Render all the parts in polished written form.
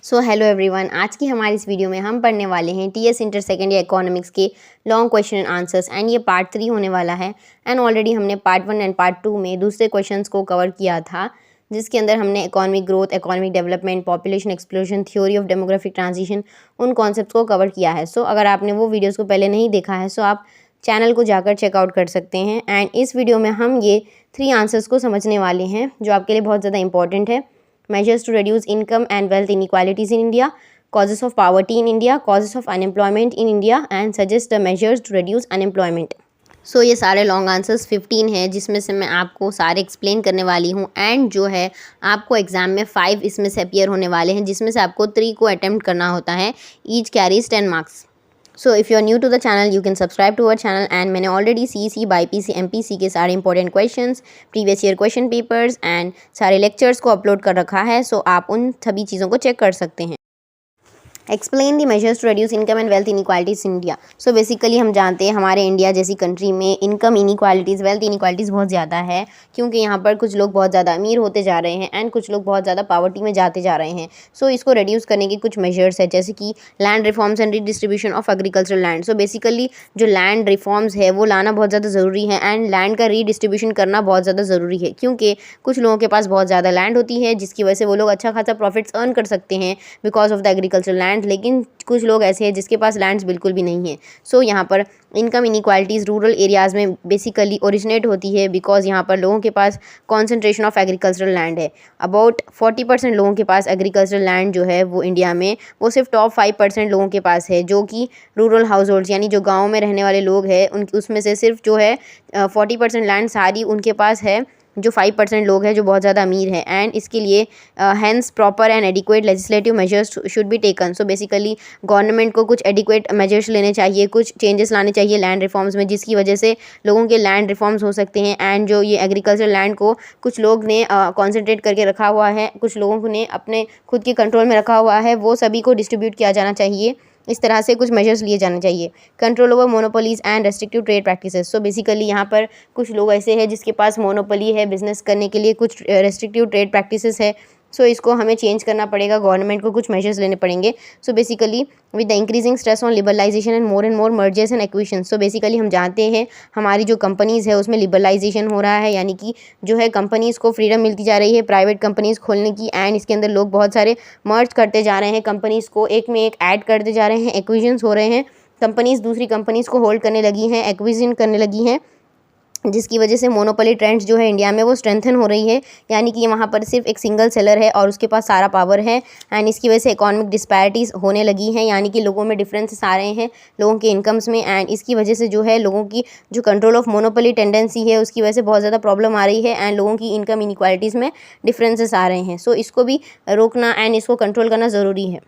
So hello everyone, आज की हमारी इस वीडियो में हम पढ़ने वाले हैं TS inter second year economics के long question and answers. And ये पार्ट 3 होने वाला है। एंड ऑलरेडी हमने पार्ट 1 एंड पार्ट 2 में दूसरे क्वेश्चंस को कवर किया था, जिसके अंदर हमने economic growth, economic development, population explosion, theory of demographic transition, उन कॉन्सेप्ट्स को कवर किया है। सो अगर आपने वो वीडियोज़ को पहले नहीं देखा है सो आप चैनल को जाकर चेकआउट कर सकते हैं। एंड इस वीडियो में हम ये 3 आंसर्स को समझने वाले हैं जो आपके लिए बहुत ज़्यादा इंपॉर्टेंट है। Measures to reduce income and wealth inequalities in India, causes of poverty in India, causes of unemployment in India and suggest the measures to reduce unemployment। सो ये सारे लॉन्ग आंसर्स 15 हैं, जिसमें से मैं आपको सारे एक्सप्लेन करने वाली हूँ। एंड जो है आपको एग्जाम में 5 इसमें से अपीयर होने वाले हैं, जिसमें से आपको 3 को अटेम्प्ट करना होता है। Each carries 10 marks. So if you are new to the channel you can subscribe to our channel. And मैंने ऑलरेडी CEC, BIPC, MPC के सारे important questions, previous year question papers and सारे लेक्चर्स को upload कर रखा है। सो आप उन सभी चीज़ों को चेक कर सकते हैं। Explain the measures to reduce income and wealth inequalities in India. So basically हम जानते हैं हमारे इंडिया जैसी कंट्री में इनकम इनइक्वालिटीज़, वेल्थ इनइक्वालिटीज़ बहुत ज़्यादा है, क्योंकि यहाँ पर कुछ लोग बहुत ज़्यादा अमीर होते जा रहे हैं एंड कुछ लोग बहुत ज़्यादा पॉवर्टी में जाते जा रहे हैं। सो इसको रिड्यूस करने के कुछ मेजर्स है, जैसे कि land reforms and redistribution of agricultural land. So basically जो लैंड रिफॉर्म्स है वो लाना बहुत ज़्यादा ज़रूरी है एंड लैंड का रीडिस्ट्रीब्यूशन करना बहुत ज़्यादा ज़रूरी है, क्योंकि कुछ लोगों के पास बहुत ज़्यादा लैंड होती है, जिसकी वजह से वो लोग अच्छा खासा प्रॉफिट्स अर्न कर सकते हैं because of the agriculture land. लेकिन कुछ लोग ऐसे हैं जिसके पास लैंड्स बिल्कुल भी नहीं है। सो यहाँ पर इनकम इनइक्वालिटीज़ रूरल एरियाज़ में बेसिकली ओरिजिनेट होती है, बिकॉज यहाँ पर लोगों के पास कॉन्सेंट्रेशन ऑफ एग्रीकल्चरल लैंड है। अबाउट 40% लोगों के पास एग्रीकल्चरल लैंड जो है वो इंडिया में वो सिर्फ टॉप 5% लोगों के पास है, जो कि रूरल हाउस होल्ड्स यानी जो गाँव में रहने वाले लोग हैं उन उसमें से सिर्फ जो है 40% लैंड सारी उनके पास है, जो 5% लोग हैं जो बहुत ज़्यादा अमीर हैं। एंड इसके लिए hence proper and adequate legislative measures should be taken. So basically government को कुछ एडिक्वेट मेजर्स लेने चाहिए, कुछ चेंजेस लाने चाहिए लैंड रिफॉर्म्स में, जिसकी वजह से लोगों के लैंड रिफॉर्म्स हो सकते हैं। एंड जो ये एग्रीकल्चर लैंड को कुछ लोग ने कॉन्सेंट्रेट करके रखा हुआ है, कुछ लोगों ने अपने खुद के कंट्रोल में रखा हुआ है, वो सभी को डिस्ट्रीब्यूट किया जाना चाहिए। इस तरह से कुछ मेजर्स लिए जाने चाहिए। Control over monopolies and restrictive trade practices. So basically यहाँ पर कुछ लोग ऐसे हैं जिसके पास मोनोपोली है बिजनेस करने के लिए, कुछ रेस्ट्रिक्टिव ट्रेड प्रैक्टिसेस है। सो इसको हमें चेंज करना पड़ेगा, गवर्नमेंट को कुछ मेजर्स लेने पड़ेंगे। So basically with the increasing stress on liberalisation and more mergers and acquisitions. So basically हम जानते हैं हमारी जो कंपनीज़ है उसमें लिबरलाइजेशन हो रहा है, यानी कि जो है कंपनीज़ को फ्रीडम मिलती जा रही है प्राइवेट कंपनीज़ खोलने की। एंड इसके अंदर लोग बहुत सारे मर्ज करते जा रहे हैं, कंपनीज़ को एक में एक ऐड करते जा रहे हैं, एक्विजिशंस हो रहे हैं, कंपनीज़ दूसरी कंपनीज़ को होल्ड करने लगी हैं, एक्विजिशन करने लगी हैं, जिसकी वजह से मोनोपोली ट्रेंड्स जो है इंडिया में वो स्ट्रेंथन हो रही है, यानी कि वहाँ पर सिर्फ एक सिंगल सेलर है और उसके पास सारा पावर है। एंड इसकी वजह से इकोनॉमिक डिस्पैरिटीज़ होने लगी हैं, यानी कि लोगों में डिफरेंसेस आ रहे हैं लोगों के इनकम्स में। एंड इसकी वजह से जो है लोगों की जो कंट्रोल ऑफ मोनोपोली टेंडेंसी है उसकी वजह से बहुत ज़्यादा प्रॉब्लम आ रही है एंड लोगों की इनकम इनइक्वालिटीज़ में डिफरेंसेस आ रहे हैं। सो इसको भी रोकना एंड इसको कंट्रोल करना ज़रूरी है।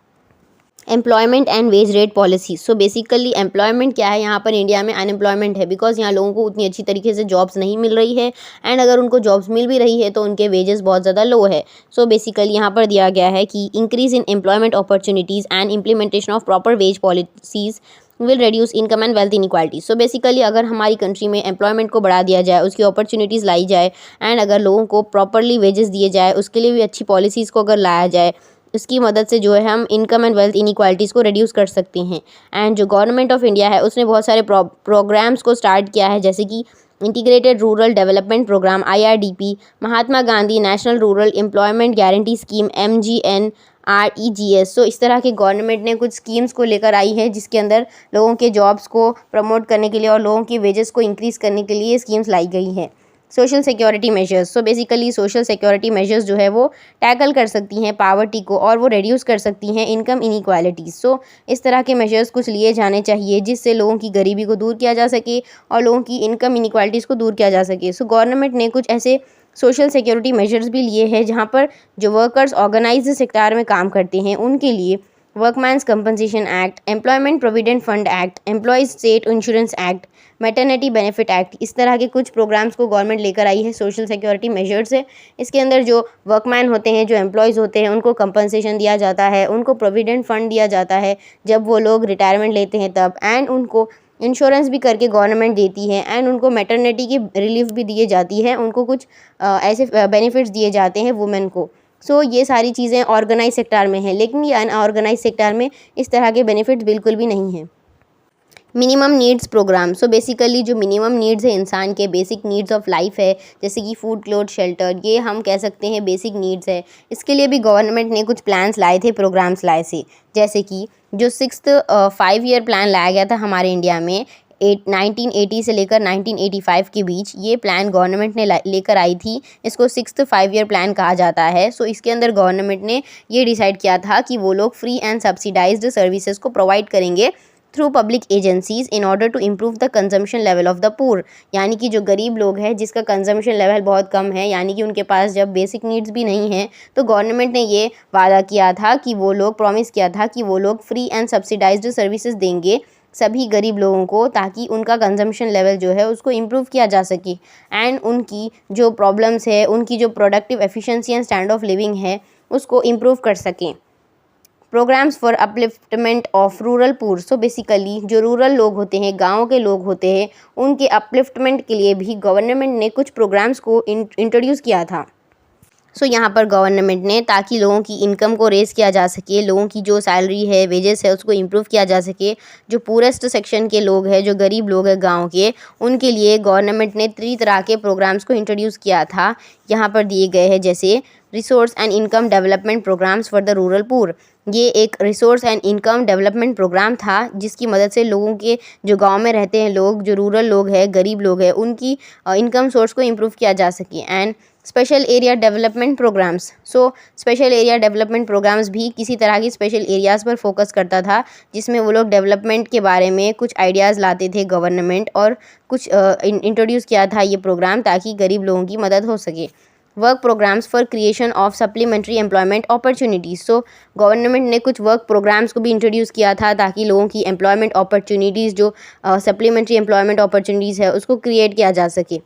Employment and wage rate policy. So basically employment क्या है, यहाँ पर इंडिया में अनएम्प्लॉयमेंट है, बिकॉज यहाँ लोगों को उतनी अच्छी तरीके से जॉब्स नहीं मिल रही है। एंड अगर उनको जॉब्स मिल भी रही है तो उनके वेजेस बहुत ज़्यादा लो है। सो बेसिकली यहाँ पर दिया गया है कि increase in employment opportunities and implementation of proper wage policies will reduce income and wealth inequality. So basically अगर हमारी कंट्री में एम्प्लॉयमेंट को बढ़ा दिया जाए, उसकी अपॉर्चुनिटीज़ लाई जाए एंड अगर लोगों को प्रॉपरली वेजेस दिए जाए, उसके लिए भी अच्छी पॉलिसीज़ को अगर लाया जाए, इसकी मदद से जो है हम इनकम एंड वेल्थ इनइक्वालिटीज़ को रिड्यूस कर सकते हैं। एंड जो गवर्नमेंट ऑफ इंडिया है उसने बहुत सारे प्रोग्राम्स को स्टार्ट किया है, जैसे कि integrated rural development programme IRDP, Mahatma Gandhi national rural employment guarantee scheme MGNREGS। So इस तरह के गवर्नमेंट ने कुछ स्कीम्स को लेकर आई है, जिसके अंदर लोगों के जॉब्स को प्रमोट करने के लिए और लोगों की वेजेस को इंक्रीज़ करने के लिए स्कीम्स लाई गई हैं। Social security measures. So basically social security measures जो है वो टैकल कर सकती हैं पावर्टी को और वो रिड्यूस कर सकती हैं इनकम इनइक्वालिटीज़। सो इस तरह के मेजर्स कुछ लिए जाने चाहिए, जिससे लोगों की गरीबी को दूर किया जा सके और लोगों की इनकम इनइक्वालिटीज़ को दूर किया जा सके। सो गवर्नमेंट ने कुछ ऐसे सोशल सिक्योरिटी मेजर्स भी लिए हैं, जहाँ पर जो वर्कर्स ऑर्गेनाइज्ड सेक्टर में काम करते हैं उनके लिए workman's compensation act, employment provident fund act, employees state insurance act, maternity benefit act, इस तरह के कुछ प्रोग्राम्स को गवर्नमेंट लेकर आई है। सोशल सिक्योरिटी मेजर्स है, इसके अंदर जो वर्कमैन होते हैं, जो एम्प्लॉयज़ होते हैं, उनको कंपनसेशन दिया जाता है, उनको प्रोविडेंट फंड दिया जाता है जब वो लोग रिटायरमेंट लेते हैं तब, एंड उनको इंश्योरेंस भी करके गवर्नमेंट देती है एंड उनको मैटरनिटी की रिलीफ भी दिए जाती है, उनको कुछ ऐसे बेनिफिट्स दिए जाते हैं वुमेन को। सो ये सारी चीज़ें ऑर्गेनाइज सेक्टर में हैं, लेकिन ये अनऑर्गेनाइज सेक्टर में इस तरह के बेनिफिट्स बिल्कुल भी नहीं हैं। Minimum needs programme, so basically जो मिनिमम नीड्स है इंसान के, बेसिक नीड्स ऑफ लाइफ है, जैसे कि फूड, क्लोथ, शेल्टर, ये हम कह सकते हैं बेसिक नीड्स है। इसके लिए भी गवर्नमेंट ने कुछ प्लान्स लाए थे, प्रोग्राम्स लाए थे, जैसे कि जो 6th 5 ईयर प्लान लाया गया था हमारे इंडिया में 1980 से लेकर 1985 के बीच, ये प्लान गवर्नमेंट ने लेकर आई थी। इसको 6th 5 ईयर प्लान कहा जाता है। सो इसके अंदर गवर्नमेंट ने ये डिसाइड किया था कि वो लोग फ्री एंड सब्सिडाइज्ड सर्विसेज को प्रोवाइड करेंगे through public agencies in order to improve the consumption level of the poor, यानी कि जो गरीब लोग हैं जिसका कंजम्पशन लेवल बहुत कम है, यानी कि उनके पास जब बेसिक नीड्स भी नहीं हैं, तो गवर्नमेंट ने ये वादा किया था कि वो लोग प्रॉमिस किया था कि वो लोग फ्री एंड सब्सिडाइज्ड सर्विसेज देंगे सभी गरीब लोगों को, ताकि उनका कंजम्पशन लेवल जो है उसको इम्प्रूव किया जा सके एंड उनकी जो प्रॉब्लम्स है, उनकी जो productive efficiency and standard of living है उसको इम्प्रूव कर सकें। Programmes for upliftment of rural poor, so basically जो रूरल लोग होते हैं, गाँव के लोग होते हैं, उनके अपलिफ्टमेंट के लिए भी गवर्नमेंट ने कुछ प्रोग्राम्स को इंट्रोड्यूस किया था। सो यहाँ पर गवर्नमेंट ने, ताकि लोगों की इनकम को रेज़ किया जा सके, लोगों की जो सैलरी है, वेजेस है, उसको इम्प्रूव किया जा सके, जो पूरेस्ट सेक्शन के लोग हैं, जो गरीब लोग हैं गांव के, उनके लिए गवर्नमेंट ने 3 तरह के प्रोग्राम्स को इंट्रोड्यूस किया था। यहाँ पर दिए गए हैं, जैसे resource and income development programmes for the rural poor. ये एक resource and income development programme था जिसकी मदद से लोगों के, जो गांव में रहते हैं लोग, जो रूरल लोग हैं, गरीब लोग हैं, उनकी इनकम सोर्स को इम्प्रूव किया जा सके। And special area development programmes, so special area development programmes भी किसी तरह की स्पेशल एरियाज़ पर फोकस करता था, जिसमें वो लोग डेवलपमेंट के बारे में कुछ आइडियाज़ लाते थे गवर्नमेंट, और कुछ इंट्रोड्यूस किया था ये प्रोग्राम ताकि गरीब लोगों की मदद हो सके। Work programmes for creation of supplementary employment opportunities, so government ने कुछ वर्क प्रोग्राम्स को भी इंट्रोड्यूस किया था ताकि लोगों की एम्प्लॉयमेंट अपॉर्चुनिटीज़, जो सप्लीमेंट्री एम्प्लॉयमेंट अपॉर्चुनिटीज़ है, उसको क्रिएट किया जा सके।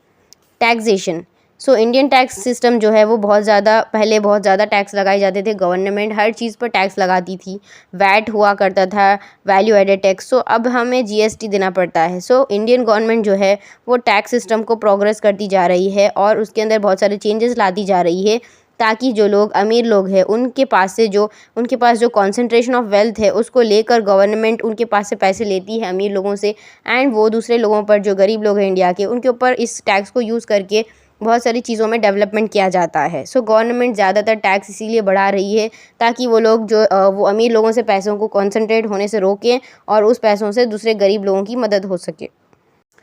Taxation, so Indian tax system जो है वो पहले बहुत ज़्यादा टैक्स लगाए जाते थे, गवर्नमेंट हर चीज़ पर टैक्स लगाती थी, वैट हुआ करता था, वैल्यू एडेड टैक्स। सो अब हमें जीएसटी देना पड़ता है। सो इंडियन गवर्नमेंट जो है वो टैक्स सिस्टम को प्रोग्रेस करती जा रही है और उसके अंदर बहुत सारे चेंजेस लाती जा रही है, ताकि जो लोग अमीर लोग हैं उनके पास जो कॉन्सेंट्रेशन ऑफ वेल्थ है उसको लेकर गवर्नमेंट उनके पास से पैसे लेती है अमीर लोगों से, एंड वो दूसरे लोगों पर, जो गरीब लोग हैं इंडिया के, उनके ऊपर इस टैक्स को यूज़ करके बहुत सारी चीज़ों में डेवलपमेंट किया जाता है। सो गवर्नमेंट ज़्यादातर टैक्स इसीलिए बढ़ा रही है ताकि वो लोग वो अमीर लोगों से पैसों को कॉन्सेंट्रेट होने से रोकें और उस पैसों से दूसरे गरीब लोगों की मदद हो सके।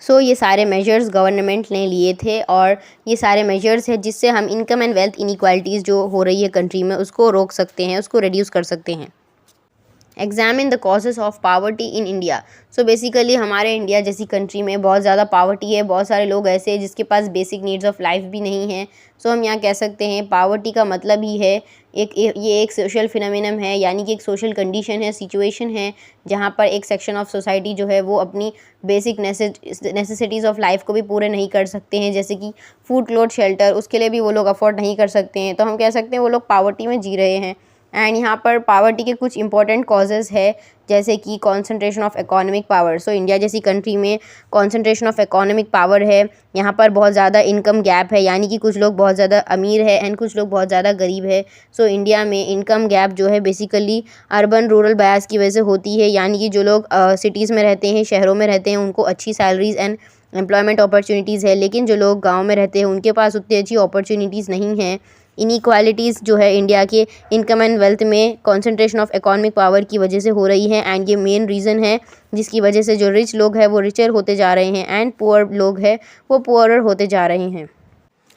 सो ये सारे मेजर्स गवर्नमेंट ने लिए थे और ये सारे मेजर्स हैं जिससे हम इनकम एंड वेल्थ इनइक्वालिटीज़ जो हो रही है कंट्री में उसको रोक सकते हैं, उसको रिड्यूस कर सकते हैं। Examine the causes of poverty in India, so basically हमारे इंडिया जैसी कंट्री में बहुत ज़्यादा पावर्टी है, बहुत सारे लोग ऐसे हैं जिसके पास बेसिक नीड्स ऑफ लाइफ भी नहीं है। सो हम यहाँ कह सकते हैं पावर्टी का मतलब ही है ये एक सोशल फिनोमिनन है, यानी कि एक सोशल कंडीशन है, सिचुएशन है, जहाँ पर एक सेक्शन ऑफ सोसाइटी जो है वो अपनी बेसिक नेसेसिटीज़ ऑफ लाइफ को भी पूरे नहीं कर सकते हैं, जैसे कि फूड, क्लोथ, शेल्टर, उसके लिए भी वो लोग अफोर्ड नहीं कर सकते हैं। तो हम कह सकते हैं वो लोग पावर्टी में जी रहे हैं। एंड यहाँ पर पावर्टी के कुछ इंपॉर्टेंट कॉजेज़ है, जैसे कि concentration of economic power. So India जैसी कंट्री में कॉन्सेंट्रेशन ऑफ इकोनॉमिक पावर है, यहाँ पर बहुत ज़्यादा इनकम गैप है, यानी कि कुछ लोग बहुत ज़्यादा अमीर है एंड कुछ लोग बहुत ज़्यादा गरीब है। सो इंडिया में इनकम गैप जो है बेसिकली अर्बन रूरल बायस की वजह से होती है, यानी कि जो लोग सिटीज़ में रहते हैं, शहरों में रहते हैं, उनको अच्छी सैलरीज़ एंड एम्प्लॉयमेंट अपॉर्चुनिटीज़ है, लेकिन जो लोग गाँव में रहते हैं उनके पास उतनी अच्छी अपॉर्चुनिटीज़ नहीं हैं। इनइक्वालिटीज़ जो है इंडिया के इनकम एंड वेल्थ में कॉन्सेंट्रेशन ऑफ इकोनॉमिक पावर की वजह से हो रही है, एंड ये मेन रीज़न है जिसकी वजह से जो रिच लोग हैं वो रिचर होते जा रहे हैं एंड पुअर लोग हैं वो पुअरर होते जा रहे हैं।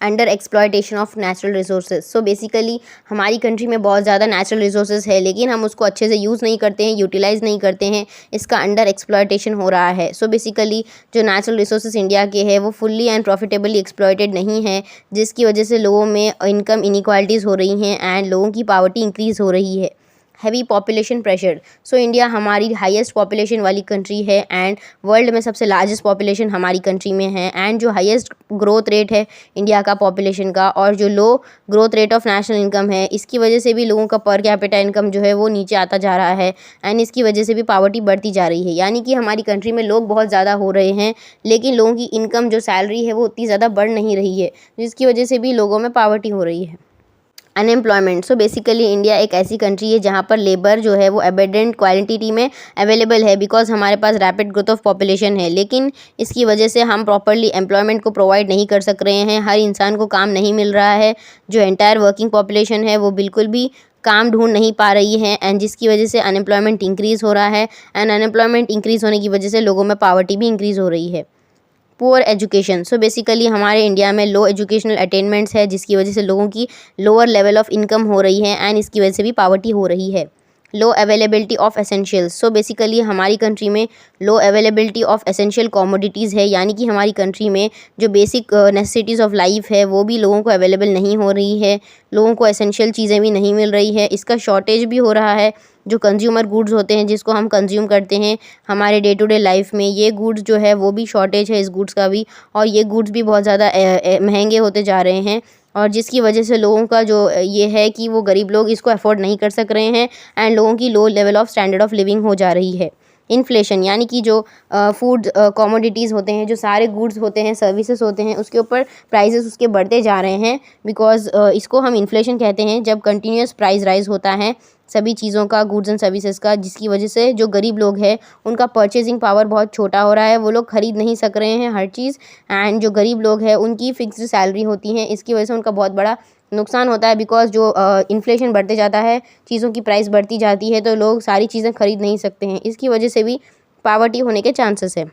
Under exploitation of natural resources, so basically हमारी कंट्री में बहुत ज़्यादा नेचुरल रिसोर्सेज है, लेकिन हम उसको अच्छे से यूज़ नहीं करते हैं, यूटिलाइज़ नहीं करते हैं, इसका अंडर एक्सप्लॉयटेशन हो रहा है। सो बेसिकली जो नेचुरल रिसोर्सेज इंडिया के हैं वो फुल्ली एंड प्रॉफिटेबली एक्सप्लॉयटेड नहीं है, जिसकी वजह से लोगों में इनकम इनइक्वालिटीज़ हो रही हैं एंड लोगों की पावर्टी इंक्रीज़ हो रही है। Heavy population pressure, so India हमारी हाईएस्ट पॉपुलेशन वाली कंट्री है एंड वर्ल्ड में सबसे लार्जेस्ट पॉपुलेशन हमारी कंट्री में है, एंड जो हाईएस्ट ग्रोथ रेट है इंडिया का पॉपुलेशन का और जो low growth rate of national income है, इसकी वजह से भी लोगों का पर कैपिटा इनकम जो है वो नीचे आता जा रहा है एंड इसकी वजह से भी पावर्टी बढ़ती जा रही है। यानी कि हमारी कंट्री में लोग बहुत ज़्यादा हो रहे हैं, लेकिन लोगों की इनकम जो सैलरी है वो उतनी ज़्यादा बढ़ नहीं रही है, जिसकी वजह से भी लोगों में पावर्टी हो रही है। अनएम्प्लॉयमेंट। सो बेसिकली इंडिया एक ऐसी कंट्री है जहाँ पर लेबर जो है वो एबेडेंट क्वांटिटी में अवेलेबल है, बिकॉज हमारे पास रैपिड ग्रोथ ऑफ पॉपुलेशन है, लेकिन इसकी वजह से हम प्रॉपरली एम्प्लॉयमेंट को प्रोवाइड नहीं कर सक रहे हैं। हर इंसान को काम नहीं मिल रहा है। जो एंटायर वर्किंग पॉपुलेशन है वो बिल्कुल भी काम ढूंढ नहीं पा रही है, एंड जिसकी वजह से अनएम्प्लॉयमेंट इंक्रीज़ हो रहा है, एंड अनएम्प्लॉयमेंट इंक्रीज़ होने की वजह से लोगों में पावर्टी भी इंक्रीज़ हो रही है। Poor education. सो बेसिकली हमारे इंडिया में लो एजुकेशनल अटेनमेंट्स है, जिसकी वजह से लोगों की लोअर लेवल ऑफ इनकम हो रही है, एंड इसकी वजह से भी पावर्टी हो रही है। Low availability of essentials. So basically हमारी कंट्री में low availability of essential commodities है, यानी कि हमारी कंट्री में जो बेसिक नेसेसिटीज़ ऑफ लाइफ है वो भी लोगों को अवेलेबल नहीं हो रही है। लोगों को एसेंशियल चीज़ें भी नहीं मिल रही है, इसका शॉर्टेज भी हो रहा है। जो कंज्यूमर गुड्स होते हैं जिसको हम कंज्यूम करते हैं हमारे डे टू डे लाइफ में, ये गुड्स जो है वो भी शॉर्टेज है इस गुड्स का भी, और ये गुड्स भी बहुत ज़्यादा महंगे होते जा रहे हैं, और जिसकी वजह से लोगों का जो ये है कि वो गरीब लोग इसको अफोर्ड नहीं कर सक रहे हैं, एंड लोगों की लो level of standard of living हो जा रही है। इन्फ्लेशन, यानी कि जो फूड कॉमोडिटीज़ होते हैं, जो सारे गुड्स होते हैं, सर्विसेज होते हैं, उसके ऊपर प्राइसेस उसके बढ़ते जा रहे हैं, बिकॉज इसको हम इन्फ्लेशन कहते हैं जब कंटिन्यूस प्राइस राइज होता है सभी चीज़ों का, गुड्स एंड सर्विसेज का, जिसकी वजह से जो गरीब लोग हैं उनका परचेजिंग पावर बहुत छोटा हो रहा है, वो लोग खरीद नहीं सक रहे हैं हर चीज़, एंड जो गरीब लोग हैं उनकी फिक्स्ड सैलरी होती है, इसकी वजह से उनका बहुत बड़ा नुकसान होता है, बिकॉज जो इन्फ्लेशन बढ़ते जाता है, चीज़ों की प्राइस बढ़ती जाती है, तो लोग सारी चीज़ें खरीद नहीं सकते हैं, इसकी वजह से भी पावर्टी होने के चांसेस है।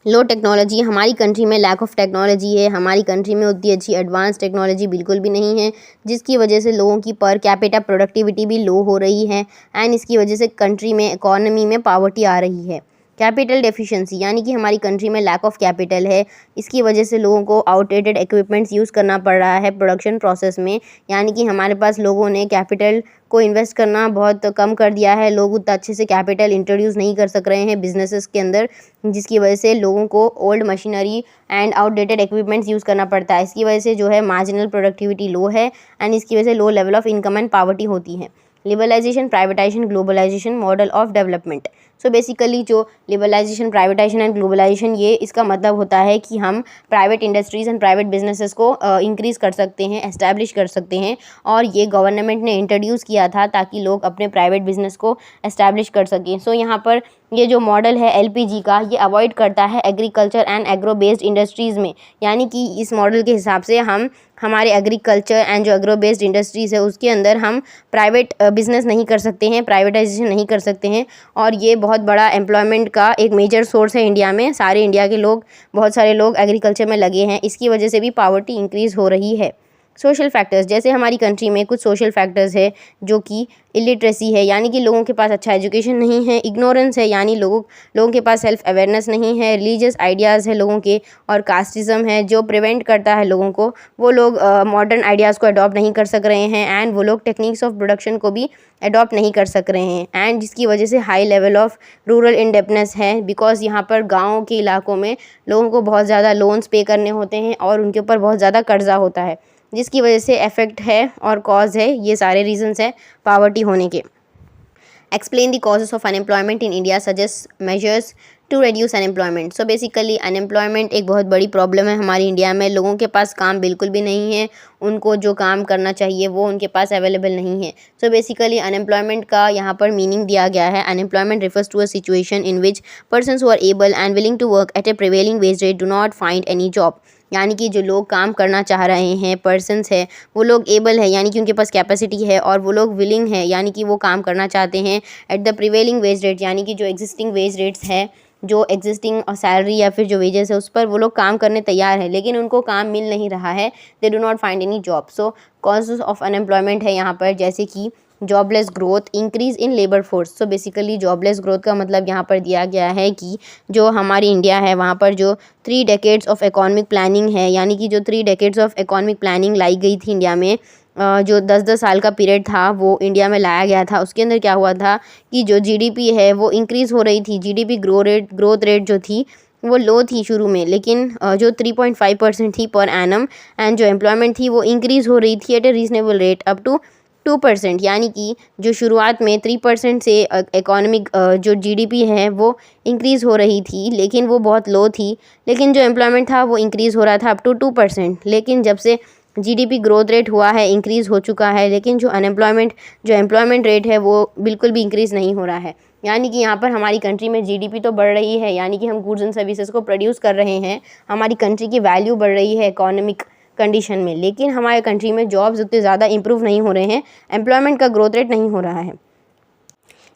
लो टेक्नोलॉजी। हमारी कंट्री में लैक ऑफ टेक्नोलॉजी है, हमारी कंट्री में उतनी अच्छी एडवांस टेक्नोलॉजी बिल्कुल भी नहीं है, जिसकी वजह से लोगों की पर कैपिटा प्रोडक्टिविटी भी लो हो रही है, एंड इसकी वजह से कंट्री में इकोनॉमी में पावर्टी आ रही है। कैपिटल डेफिशिएंसी, यानी कि हमारी कंट्री में लैक ऑफ कैपिटल है, इसकी वजह से लोगों को आउटडेटेड इक्विपमेंट्स यूज़ करना पड़ रहा है प्रोडक्शन प्रोसेस में, यानी कि हमारे पास लोगों ने कैपिटल को इन्वेस्ट करना बहुत कम कर दिया है, लोग उतना अच्छे से कैपिटल इंट्रोड्यूस नहीं कर सक रहे हैं बिजनेसेस के अंदर, जिसकी वजह से लोगों को old machinery and outdated equipments use करना पड़ता है, इसकी वजह से जो है मार्जिनल प्रोडक्टिविटी लो है, एंड इसकी वजह से low level of income and poverty होती है। Liberalisation, privatisation, globalisation, model of development. So basically जो लिबरलाइजेशन, प्राइवेटाइजेशन एंड ग्लोबलाइजेशन, ये इसका मतलब होता है कि हम private industries and private businesses को इंक्रीज़ कर सकते हैं, एस्टैब्लिश कर सकते हैं, और ये गवर्नमेंट ने इंट्रोड्यूस किया था ताकि लोग अपने प्राइवेट बिजनेस को एस्टैब्लिश कर सकें। सो यहाँ पर ये जो मॉडल है एलपीजी का, ये अवॉइड करता है agriculture and agro based industries में, यानी कि इस मॉडल के हिसाब से हम हमारे एग्रीकल्चर एंड जो एग्रो बेस्ड इंडस्ट्रीज़ है उसके अंदर हम प्राइवेट बिजनेस नहीं कर सकते हैं, प्राइवेटाइजेशन नहीं कर सकते हैं, और ये बहुत बड़ा एम्प्लॉयमेंट का एक मेजर सोर्स है इंडिया में। सारे इंडिया के लोग, बहुत सारे लोग एग्रीकल्चर में लगे हैं, इसकी वजह से भी पावर्टी इंक्रीज़ हो रही है। सोशल फैक्टर्स, जैसे हमारी कंट्री में कुछ सोशल फैक्टर्स है जो कि इलिटरेसी है, यानी कि लोगों के पास अच्छा एजुकेशन नहीं है, इग्नोरेंस है, यानी लोगों के पास सेल्फ अवेयरनेस नहीं है, रिलीजियस आइडियाज़ है लोगों के, और कास्टिज़म है जो प्रिवेंट करता है लोगों को, वो लोग मॉडर्न आइडियाज़ को अडॉप्ट नहीं कर सक रहे हैं, एंड वो लोग टेक्निक्स ऑफ प्रोडक्शन को भी अडॉप्ट नहीं कर सक रहे हैं, एंड जिसकी वजह से high level of rural indebtedness है, बिकॉज यहाँ पर गाँव के इलाकों में लोगों को बहुत ज़्यादा लोन्स पे करने होते हैं और उनके ऊपर बहुत ज़्यादा कर्जा होता है, जिसकी वजह से इफेक्ट है और कॉज है, ये सारे रीजंस हैं पावर्टी होने के। Explain the causes of unemployment in India, suggest measures to reduce unemployment. So basically unemployment एक बहुत बड़ी प्रॉब्लम है हमारी इंडिया में, लोगों के पास काम बिल्कुल भी नहीं है, उनको जो काम करना चाहिए वो उनके पास अवेलेबल नहीं है। सो बेसिकली अनएम्प्लॉयमेंट का यहाँ पर मीनिंग दिया गया है, unemployment refers to a situation in which persons who are able and willing to work at a prevailing wage rate do not find any job, यानी कि जो लोग काम करना चाह रहे हैं, पर्सन्स है, वो लोग एबल है, यानी कि उनके पास कैपेसिटी है, और वो लोग विलिंग है, यानी कि वो काम करना चाहते हैं at the prevailing wage rate, यानी कि जो एग्जिस्टिंग वेज रेट्स है, जो एग्जिस्टिंग सैलरी या फिर जो वेजेस है उस पर वो लोग काम करने तैयार है, लेकिन उनको काम मिल नहीं रहा है, they do not find any job. So causes of unemployment है यहाँ पर, जैसे कि jobless growth, increase in labour force. So basically jobless growth का मतलब यहाँ पर दिया गया है कि जो हमारी इंडिया है वहाँ पर जो 3 डेकेड्स ऑफ इकोनॉमिक प्लानिंग है, यानी कि जो 3 डेकेड्स ऑफ इकोनॉमिक प्लानिंग लाई गई थी इंडिया में, जो 10-10 साल का पीरियड था वो इंडिया में लाया गया था, उसके अंदर क्या हुआ था कि जो जीडीपी है वो इंक्रीज़ हो रही थी, जीडीपी ग्रोथ रेट जो थी वो लो थी शुरू में, लेकिन जो 3.5% थी पर एनम, एंड जो एम्प्लॉयमेंट थी वो इंक्रीज़ हो रही थी at a reasonable rate up to 2%, यानी कि जो शुरुआत में 3% से इकोनॉमिक जो जीडीपी है वो इंक्रीज़ हो रही थी, लेकिन वो बहुत लो थी, लेकिन जो एम्प्लॉयमेंट था वो इंक्रीज़ हो रहा था अप टू 2%, लेकिन जब से जीडीपी ग्रोथ रेट हुआ है, इंक्रीज़ हो चुका है, लेकिन जो एम्प्लॉयमेंट रेट है वो बिल्कुल भी इंक्रीज़ नहीं हो रहा है। यानी कि यहाँ पर हमारी कंट्री में जीडीपी तो बढ़ रही है, यानी कि हम गुड्स एंड सर्विसेज को प्रोड्यूस कर रहे हैं, हमारी कंट्री की वैल्यू बढ़ रही है इकोनॉमिक कंडीशन में, लेकिन हमारे कंट्री में जॉब्स उतने ज़्यादा इंप्रूव नहीं हो रहे हैं, एम्प्लॉयमेंट का ग्रोथ रेट नहीं हो रहा है।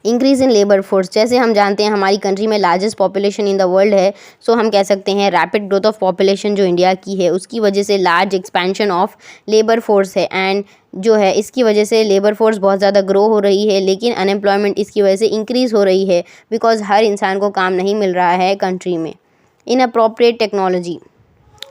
इंक्रीज़ इन लेबर फोर्स, जैसे हम जानते हैं हमारी कंट्री में largest population in the world है, सो हम कह सकते हैं रैपिड ग्रोथ ऑफ पॉपुलेशन जो इंडिया की है उसकी वजह से large expansion of labour force है, एंड जो है इसकी वजह से लेबर फोर्स बहुत ज़्यादा ग्रो हो रही है, लेकिन अनएम्प्लॉयमेंट इसकी वजह से इंक्रीज़ हो रही है, बिकॉज हर इंसान को काम नहीं मिल रहा है कंट्री में। इनअप्रोप्रिएट टेक्नोलॉजी,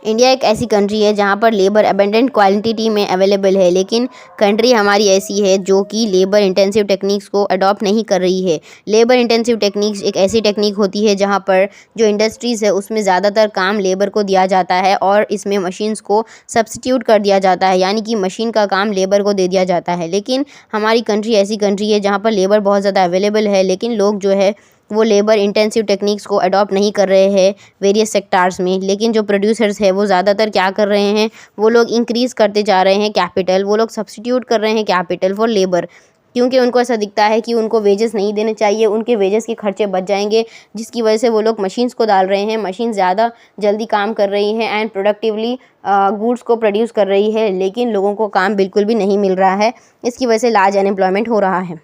इंडिया एक ऐसी कंट्री है जहाँ पर लेबर अबेंडेंट क्वांटिटी में अवेलेबल है, लेकिन कंट्री हमारी ऐसी है जो कि लेबर इंटेंसिव टेक्निक्स को अडॉप्ट नहीं कर रही है। लेबर इंटेंसिव टेक्निक्स एक ऐसी टेक्निक होती है जहाँ पर जो इंडस्ट्रीज़ है उसमें ज़्यादातर काम लेबर को दिया जाता है और इसमें मशीन्स को सब्स्टिट्यूट कर दिया जाता है, यानी कि मशीन का काम लेबर को दे दिया जाता है। लेकिन हमारी कंट्री ऐसी कंट्री है जहाँ पर लेबर बहुत ज़्यादा अवेलेबल है, लेकिन लोग जो है वो लेबर इंटेंसिव टेक्निक्स को अडॉप्ट नहीं कर रहे हैं वेरियस सेक्टार्स में। लेकिन जो प्रोड्यूसर्स है वो ज़्यादातर क्या कर रहे हैं, वो लोग इंक्रीज़ करते जा रहे हैं कैपिटल, वो लोग सब्स्टिट्यूट कर रहे हैं कैपिटल फॉर लेबर, क्योंकि उनको ऐसा दिखता है कि उनको वेजेस नहीं देने चाहिए, उनके वेजेस के खर्चे बच जाएंगे, जिसकी वजह से वो लोग मशीन्स को डाल रहे हैं, मशीन ज़्यादा जल्दी काम कर रही हैं एंड प्रोडक्टिवली गुड्स को प्रोड्यूस कर रही है, लेकिन लोगों को काम बिल्कुल भी नहीं मिल रहा है। इसकी वजह से लार्ज अनएम्प्लॉयमेंट हो रहा है।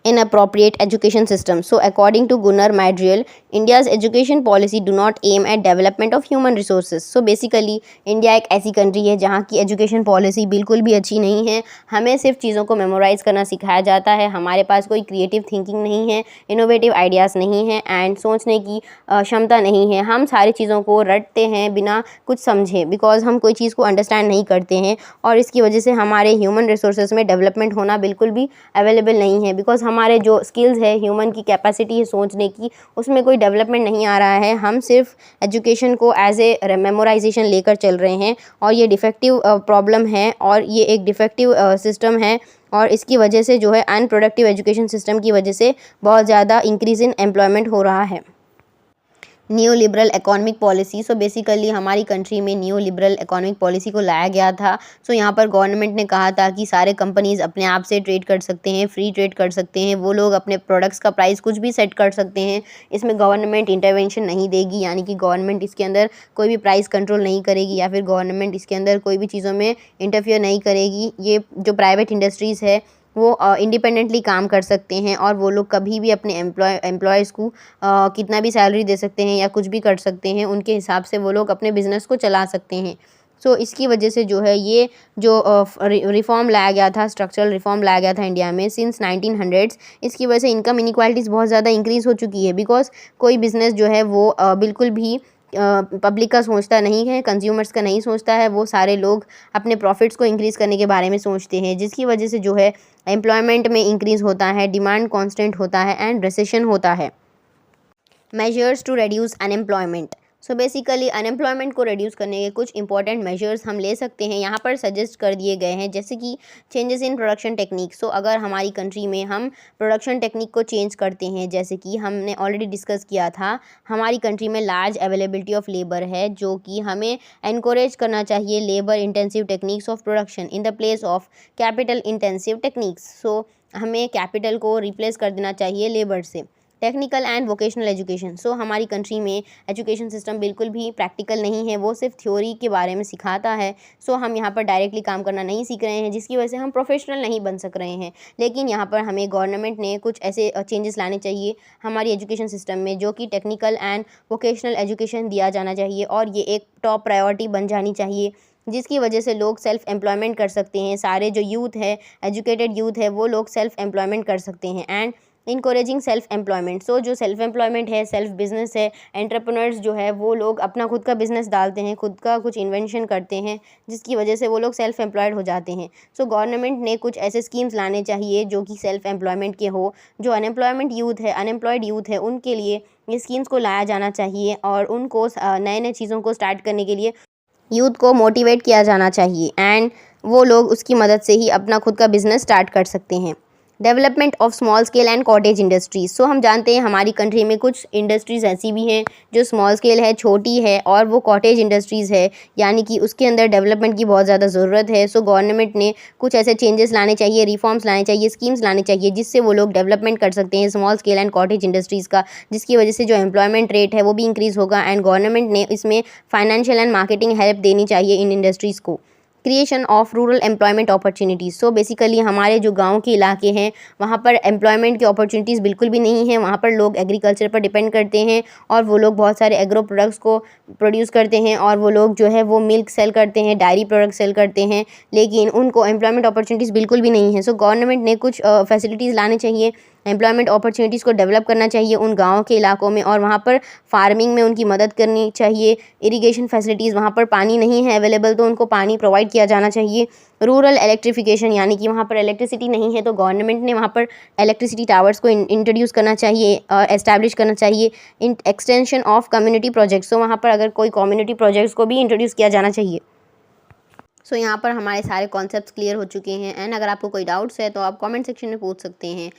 Inappropriate education system. So according to Gunnar Madriel, India's education policy do not aim at development of human resources. So basically India एक ऐसी कंट्री है जहाँ की एजुकेशन पॉलिसी बिल्कुल भी अच्छी नहीं है, हमें सिर्फ चीज़ों को मेमोराइज़ करना सिखाया जाता है, हमारे पास कोई क्रिएटिव थिंकिंग नहीं है, इनोवेटिव आइडियाज़ नहीं है एंड सोचने की क्षमता नहीं है। हम सारी चीज़ों को रटते हैं बिना कुछ समझे, बिकॉज हम कोई चीज़ को अंडरस्टैंड नहीं करते हैं और इसकी वजह से हमारे ह्यूमन रिसोर्सेज में डेवलपमेंट होना बिल्कुल भी अवेलेबल नहीं है, बिकॉज हमारे जो स्किल्स है, ह्यूमन की कैपेसिटी है सोचने की, उसमें कोई डेवलपमेंट नहीं आ रहा है। हम सिर्फ एजुकेशन को एज ए मेमोराइजेशन लेकर चल रहे हैं और ये डिफेक्टिव प्रॉब्लम है और ये एक डिफेक्टिव सिस्टम है और इसकी वजह से जो है अनप्रोडक्टिव एजुकेशन सिस्टम की वजह से बहुत ज़्यादा इंक्रीज़ इन एम्प्लॉयमेंट हो रहा है। न्यू लिबरल इकोनॉमिक पॉलिसी, सो बेसिकली हमारी कंट्री में न्यू लिबरल इकोनॉमिक पॉलिसी को लाया गया था। सो यहाँ पर गवर्नमेंट ने कहा था कि सारे कंपनीज़ अपने आप से ट्रेड कर सकते हैं, फ्री ट्रेड कर सकते हैं, वो लोग अपने प्रोडक्ट्स का प्राइस कुछ भी सेट कर सकते हैं, इसमें गवर्नमेंट इंटरवेंशन नहीं देगी, यानी कि गवर्नमेंट इसके अंदर कोई भी प्राइस कंट्रोल नहीं करेगी या फिर गवर्नमेंट इसके अंदर कोई भी चीज़ों में इंटरफियर नहीं करेगी। ये जो प्राइवेट इंडस्ट्रीज़ है वो इंडिपेंडेंटली काम कर सकते हैं और वो लोग कभी भी अपने एम्प्लॉयज़ को कितना भी सैलरी दे सकते हैं या कुछ भी कर सकते हैं, उनके हिसाब से वो लोग अपने बिज़नेस को चला सकते हैं। सो इसकी वजह से जो है ये जो रिफ़ॉर्म लाया गया था, स्ट्रक्चरल रिफ़ॉर्म लाया गया था इंडिया में सिंस 1900s, इसकी वजह से इनकम इनइक्वालिटीज़ बहुत ज़्यादा इंक्रीज़ हो चुकी है, बिकॉज कोई बिज़नेस जो है वो बिल्कुल भी पब्लिक का सोचता नहीं है, कंज्यूमर्स का नहीं सोचता है, वो सारे लोग अपने प्रॉफिट्स को इंक्रीज़ करने के बारे में सोचते हैं, जिसकी वजह से जो है एम्प्लॉयमेंट में इंक्रीज़ होता है, डिमांड कांस्टेंट होता है एंड रिसेशन होता है। Measures to reduce unemployment, so basically unemployment को रिड्यूस करने के कुछ इंपॉर्टेंट मेजर्स हम ले सकते हैं, यहाँ पर सजेस्ट कर दिए गए हैं, जैसे कि चेंजेस इन प्रोडक्शन टेक्निक। सो अगर हमारी कंट्री में हम प्रोडक्शन टेक्निक को चेंज करते हैं, जैसे कि हमने ऑलरेडी डिस्कस किया था, हमारी कंट्री में लार्ज अवेलेबिलिटी ऑफ लेबर है, जो कि हमें एनकरेज करना चाहिए labour intensive techniques of production in the place of capital intensive techniques. So हमें कैपिटल को रिप्लेस कर देना चाहिए लेबर से। Technical and vocational education, so हमारी कंट्री में एजुकेशन सिस्टम बिल्कुल भी प्रैक्टिकल नहीं है, वो सिर्फ थ्योरी के बारे में सिखाता है। सो हम यहाँ पर डायरेक्टली काम करना नहीं सीख रहे हैं, जिसकी वजह से हम प्रोफेशनल नहीं बन सक रहे हैं। लेकिन यहाँ पर हमें गवर्नमेंट ने कुछ ऐसे चेंजेस लाने चाहिए हमारी एजुकेशन सिस्टम में, जो कि टेक्निकल एंड वोकेशनल एजुकेशन दिया जाना चाहिए और ये एक टॉप प्रायोरिटी बन जानी चाहिए, जिसकी वजह से लोग सेल्फ एम्प्लॉयमेंट कर सकते हैं। सारे जो यूथ है, एजुकेटेड यूथ है, वो लोग सेल्फ एम्प्लॉयमेंट कर सकते हैं एंड इनकरेजिंग सेल्फ एम्प्लॉयमेंट। सो जो सेल्फ एम्प्लॉयमेंट है, सेल्फ बिजनेस है, एंटरप्रेन्योर्स जो है वो लोग अपना खुद का बिजनेस डालते हैं, खुद का कुछ इन्वेंशन करते हैं, जिसकी वजह से वो लोग सेल्फ एम्प्लॉयड हो जाते हैं। सो गवर्नमेंट ने कुछ ऐसे स्कीम्स लाने चाहिए जो कि सेल्फ एम्प्लॉयमेंट के हो। जो अनएम्प्लॉयमेंट यूथ है, अनएम्प्लॉयड यूथ है, उनके लिए ये स्कीम्स को लाया जाना चाहिए और उनको नए नए चीज़ों को स्टार्ट करने के लिए यूथ को मोटिवेट किया जाना चाहिए एंड वो लोग उसकी मदद से ही अपना खुद का बिजनेस स्टार्ट कर सकते हैं। Development of small scale and cottage industries. So हम जानते हैं हमारी कंट्री में कुछ इंडस्ट्रीज़ ऐसी भी हैं जो स्मॉल स्केल है, छोटी है, और वो कॉटेज इंडस्ट्रीज़ है, यानी कि उसके अंदर डेवलपमेंट की बहुत ज़्यादा ज़रूरत है। सो गवर्नमेंट ने कुछ ऐसे चेंजेस लाने चाहिए, रिफॉर्म्स लाने चाहिए, स्कीम्स लाने चाहिए, जिससे वो लोग डेवलपमेंट कर सकते हैं small scale and cottage industries का, जिसकी वजह से जो एम्प्लॉयमेंट रेट है वो भी इंक्रीज़ होगा। एंड गवर्नमेंट ने इसमें फाइनेंशियल एंड मार्केटिंग हेल्प देनी चाहिए इन इंडस्ट्रीज़ को। Creation of rural employment opportunities. So basically हमारे जो गांव के इलाके हैं वहाँ पर एम्प्लॉयमेंट की अपॉर्चुनिटीज़ बिल्कुल भी नहीं है। वहाँ पर लोग एग्रीकल्चर पर डिपेंड करते हैं और वो लोग बहुत सारे एग्रो प्रोडक्ट्स को प्रोड्यूस करते हैं, और वो लोग जो है वो मिल्क सेल करते हैं, डायरी प्रोडक्ट सेल करते हैं, लेकिन उनको एम्प्लॉयमेंट अपॉर्चुनिटीज़ बिल्कुल भी नहीं है। सो गवर्नमेंट ने कुछ फैसिलिटीज़ लाने चाहिए, एम्प्लॉयमेंट अपॉर्चुनिटीज़ को डेवलप करना चाहिए उन गाँव के इलाकों में, और वहाँ पर फार्मिंग में उनकी मदद करनी चाहिए। इरिगेशन फैसिलिटीज़, वहाँ पर पानी नहीं है अवेलेबल तो उनको पानी प्रोवाइड किया जाना चाहिए। रूरल इलेक्ट्रिफिकेशन, यानी कि वहाँ पर इलेक्ट्रिसिटी नहीं है तो गवर्नमेंट ने वहाँ पर इलेक्ट्रिसिटी टावर्स को इंट्रोड्यूस करना चाहिए, एस्टैब्लिश करना चाहिए। इन एक्सटेंशन ऑफ कम्युनिटी प्रोजेक्ट्स, तो वहाँ पर अगर कोई कम्युनिटी प्रोजेक्ट्स को भी इंट्रोड्यूस किया जाना चाहिए। सो यहाँ पर हमारे सारे कॉन्सेप्ट्स क्लियर हो चुके हैं, एंड अगर आपको कोई डाउट्स है तो आप कमेंट सेक्शन में पूछ सकते हैं।